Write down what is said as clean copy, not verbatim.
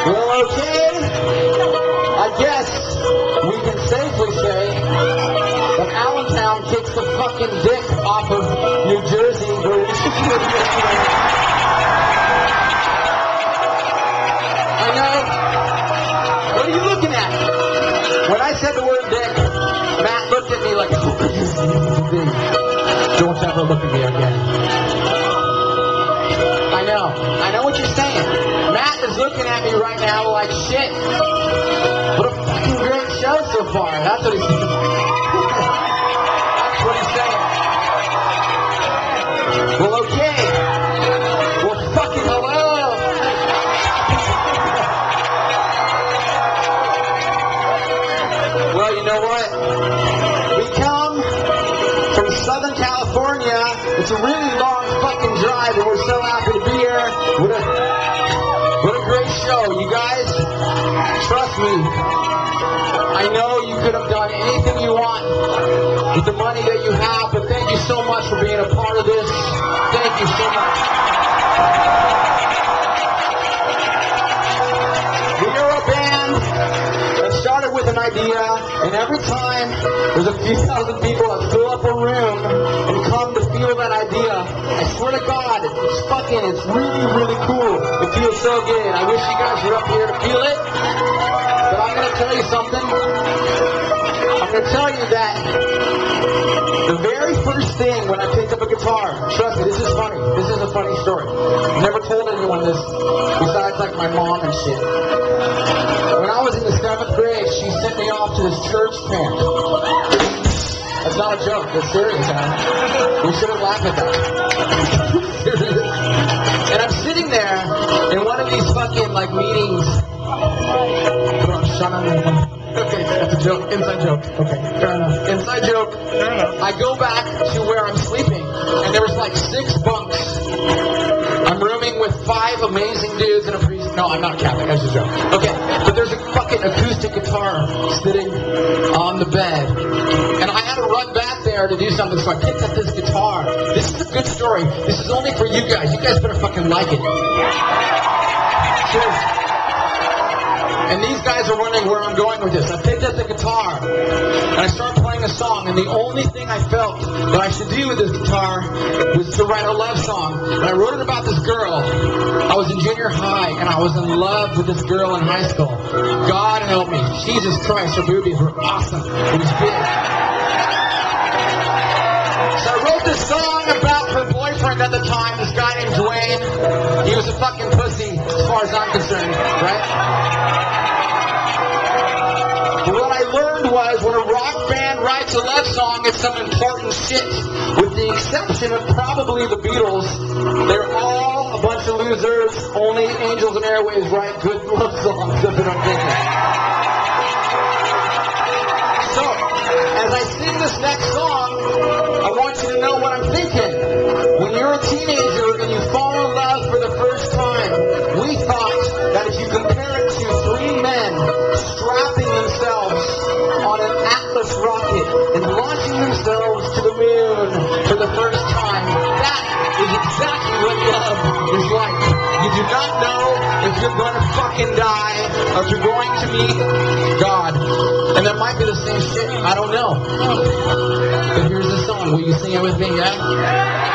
Well, okay, I guess we can safely say that Allentown kicks the fucking dick off of New Jersey, where we should be yesterday. I know. What are you looking at? When I said the word dick, Matt looked at me like, don't ever look at me again. I know what you're saying. Matt is looking at me right now like, shit, what a fucking great show so far. That's what he's saying. That's what he's saying. Well, okay. Well, fucking hello. Well, you know what? We come from Southern California. It's a really long fucking drive, and we're so happy to be here. What a great show. You guys, trust me, I know you could have done anything you want with the money that you have, but thank you so much for being a part of this. Thank you so much. We are a band that started with an idea, and every time there's a few thousand people that fill up a room and come to feel that idea, I swear to God, it's really, really cool. It feels so good. I wish you guys were up here to feel it, but I'm going to tell you something. I'm going to tell you that the very first thing when I picked up a guitar, trust me, this is funny. This is a funny story. I've never told anyone this besides like my mom and shit. When I was in the 7th grade, she sent me off to this church camp. That's not a joke. That's serious, man. We shouldn't laugh at that. And I'm sitting there in one of these fucking like meetings. Okay, that's a joke. Inside joke. Okay, fair enough. Inside joke. Fair enough. I go back to where I'm sleeping, and there was like 6 bunks. I'm rooming with 5 amazing dudes and a priest. No, I'm not a Catholic. That's a joke. Okay, but there's a fucking acoustic guitar sitting on the bed, and I had to run back there to do something, so I picked up this guitar. This is a good story. This is only for you guys. You guys better fucking like it. Cheers. And these guys are wondering where I'm going with this. I picked up the guitar, and I started playing a song, and the only thing I felt that I should do with this guitar was to write a love song. And I wrote it about this girl. I was in junior high, and I was in love with this girl in high school. God help me. Jesus Christ, her boobies were awesome. It was big. So I wrote this song about her boyfriend at the time, this guy named Dwayne. He was a fucking pussy, as far as I'm concerned, right? But what I learned was when a rock band writes a love song, it's some important shit. With the exception of probably the Beatles, they're all a bunch of losers. Only Angels and Airwaves write good love songs. That's what I'm thinking. So, as I sing this next song, I want you to know what I'm thinking. When you're a teenager and you fall in love for the first time, we thought that if you compare it to 3 men strapping themselves on an Atlas rocket and launching themselves to the moon for the first time, that is exactly what love is like. You do not know if you're going to fucking die or if you're going to meet God. And that might be the same shit. I don't know. But here's the song. Will you sing it with me, yeah?